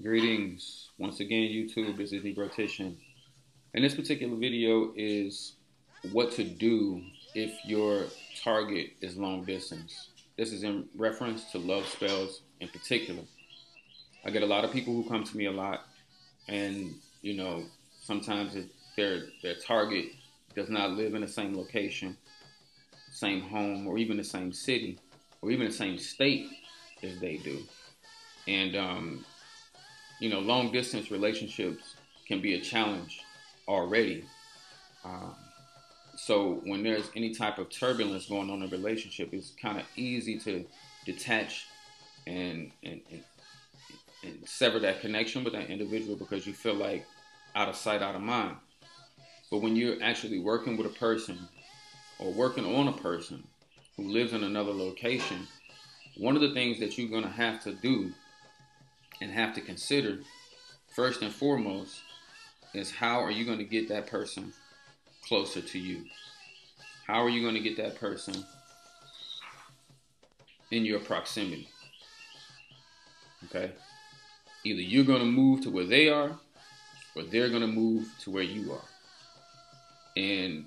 Greetings. Once again, YouTube, this is Negrotition. And this particular video is what to do if your target is long distance. This is in reference to love spells in particular. I get a lot of people who come to me a lot, and sometimes their target does not live in the same location, same home, or even the same city, or even the same state as they do. And long distance relationships can be a challenge already. Um, so when there's any type of turbulence going on in a relationship, it's kind of easy to detach and sever that connection with that individual because you feel like out of sight, out of mind. But when you're actually working with a person or working on a person who lives in another location, one of the things that you're going to have to do and have to consider first and foremost is how are you going to get that person closer to you? How are you going to get that person in your proximity? Okay? Either you're going to move to where they are or they're going to move to where you are. And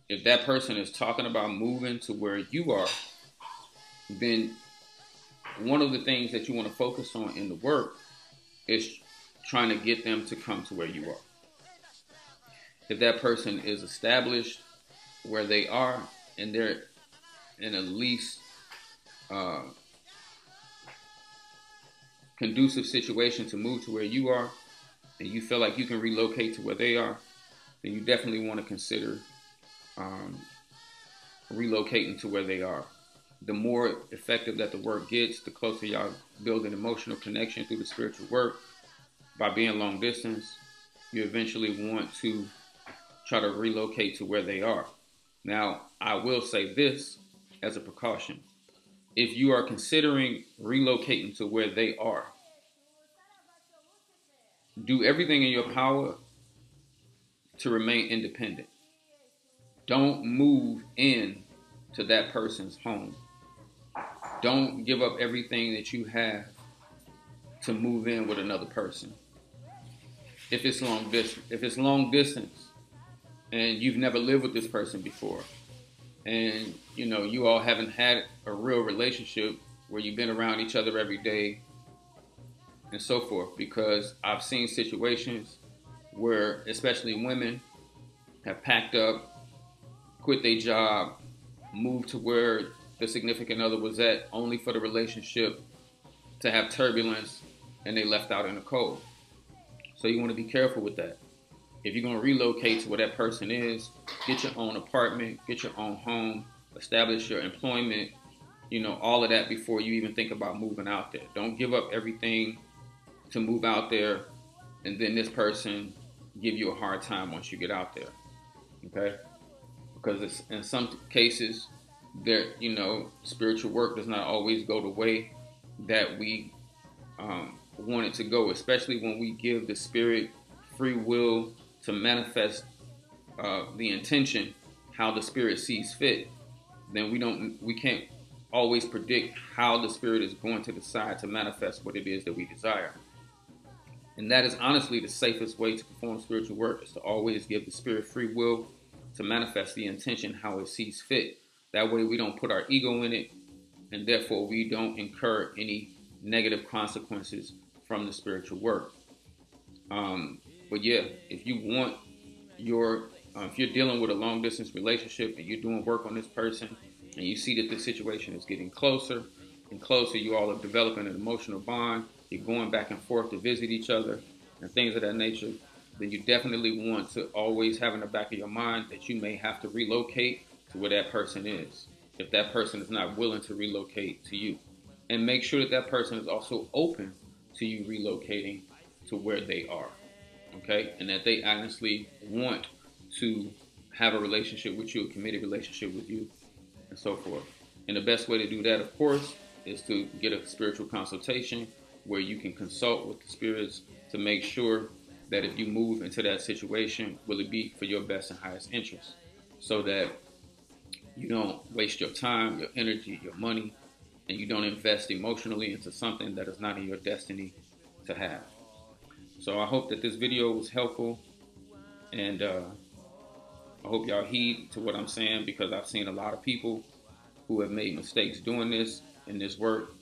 if that person is talking about moving to where you are, then one of the things that you want to focus on in the work is trying to get them to come to where you are. If that person is established where they are and they're in a least conducive situation to move to where you are, and you feel like you can relocate to where they are, then you definitely want to consider relocating to where they are. The more effective that the work gets, the closer y'all build an emotional connection through the spiritual work. By being long distance, you eventually want to try to relocate to where they are. Now, I will say this as a precaution. If you are considering relocating to where they are, do everything in your power to remain independent. Don't move in to that person's home. Don't give up everything that you have to move in with another person. If it's long distance and you've never lived with this person before, and you all haven't had a real relationship where you've been around each other every day and so forth, because I've seen situations where especially women have packed up, quit their job, moved to where the significant other was at only for the relationship to have turbulence and they left out in the cold. So you want to be careful with that. If you're going to relocate to where that person is, get your own apartment, get your own home, establish your employment, all of that before you even think about moving out there. Don't give up everything to move out there and then this person give you a hard time once you get out there. Okay? Because it's, in some cases, there, spiritual work does not always go the way that we want it to go, especially when we give the spirit free will to manifest the intention how the spirit sees fit. Then we can't always predict how the spirit is going to decide to manifest what it is that we desire. And that is honestly the safest way to perform spiritual work, is to always give the spirit free will to manifest the intention how it sees fit. That way we don't put our ego in it, and therefore we don't incur any negative consequences from the spiritual work. But yeah, if you want if you're dealing with a long distance relationship and you're doing work on this person and you see that the situation is getting closer and closer, you all are developing an emotional bond, you're going back and forth to visit each other and things of that nature, then you definitely want to always have in the back of your mind that you may have to relocate to where that person is, if that person is not willing to relocate to you. And make sure that that person is also open to you relocating to where they are, okay? And that they honestly want to have a relationship with you, a committed relationship with you, and so forth. And the best way to do that, of course, is to get a spiritual consultation where you can consult with the spirits to make sure that if you move into that situation, will it be for your best and highest interest, so that you don't waste your time, your energy, your money, and you don't invest emotionally into something that is not in your destiny to have. So I hope that this video was helpful, and I hope y'all heed to what I'm saying, because I've seen a lot of people who have made mistakes doing this in this work,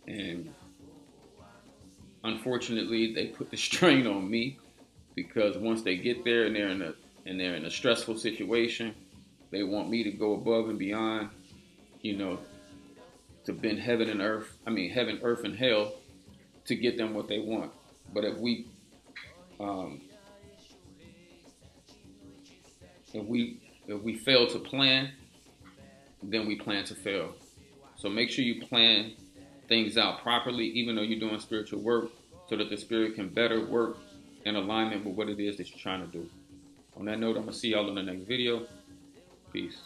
and unfortunately they put the strain on me, because once they get there and they're in a stressful situation, they want me to go above and beyond, you know, to bend heaven, earth, and hell to get them what they want. But um, if we if we fail to plan, then we plan to fail. So make sure you plan things out properly, even though you're doing spiritual work, so that the spirit can better work in alignment with what it is that you're trying to do. On that note, I'm gonna see y'all in the next video. Peace.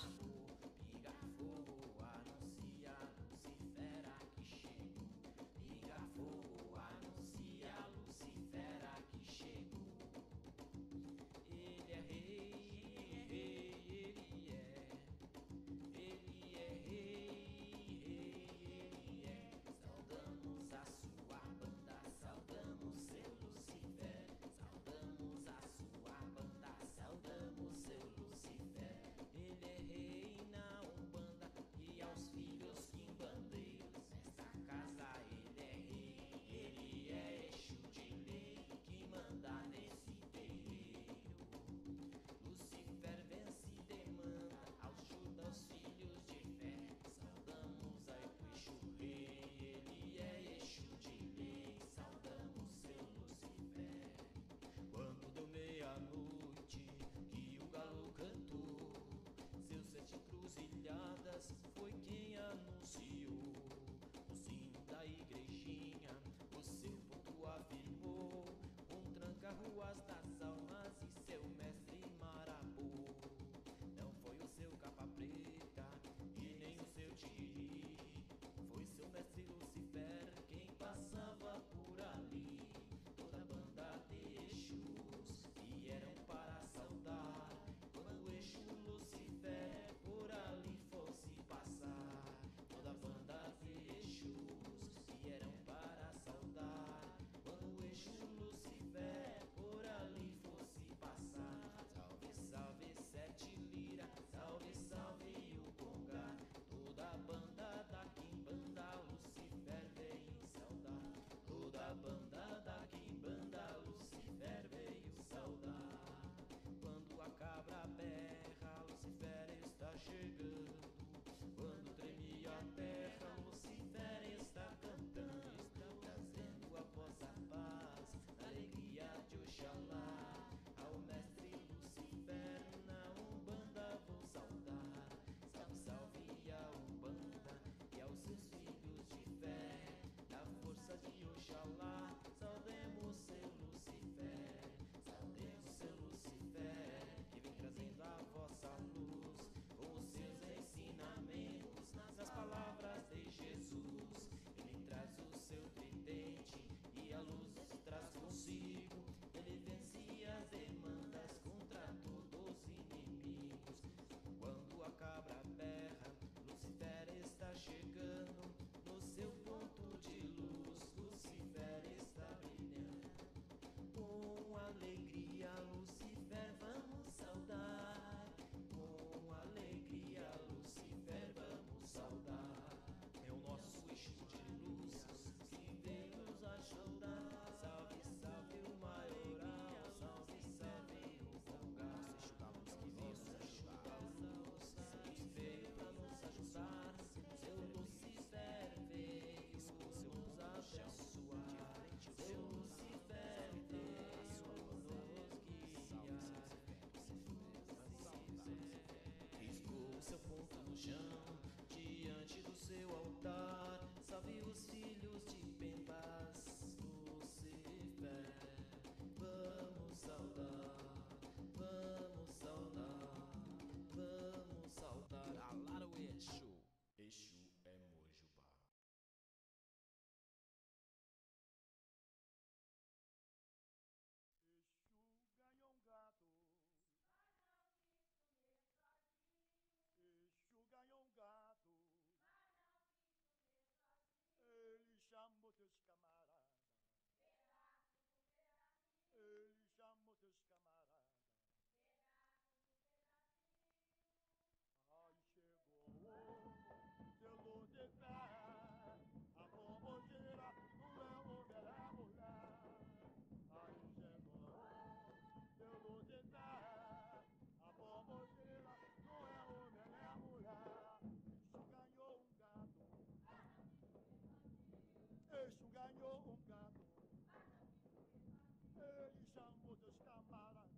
Ele chamou seus camaradas ganhou um gado. Ele chamou dos camaradas.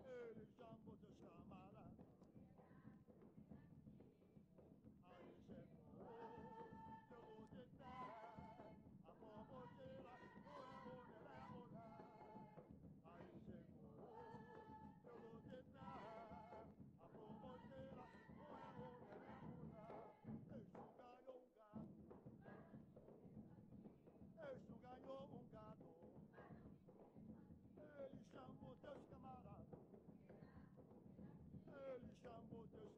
Ele chamou dos camaradas. Aí chegou, eu vou tentar. A boboteira, olha. Aí chegou, eu vou tentar. A boboteira, olha. Eixo ganhou um gado. Eixo ganhou um gado. Ele chamou teus camaradas. Ele chamou teus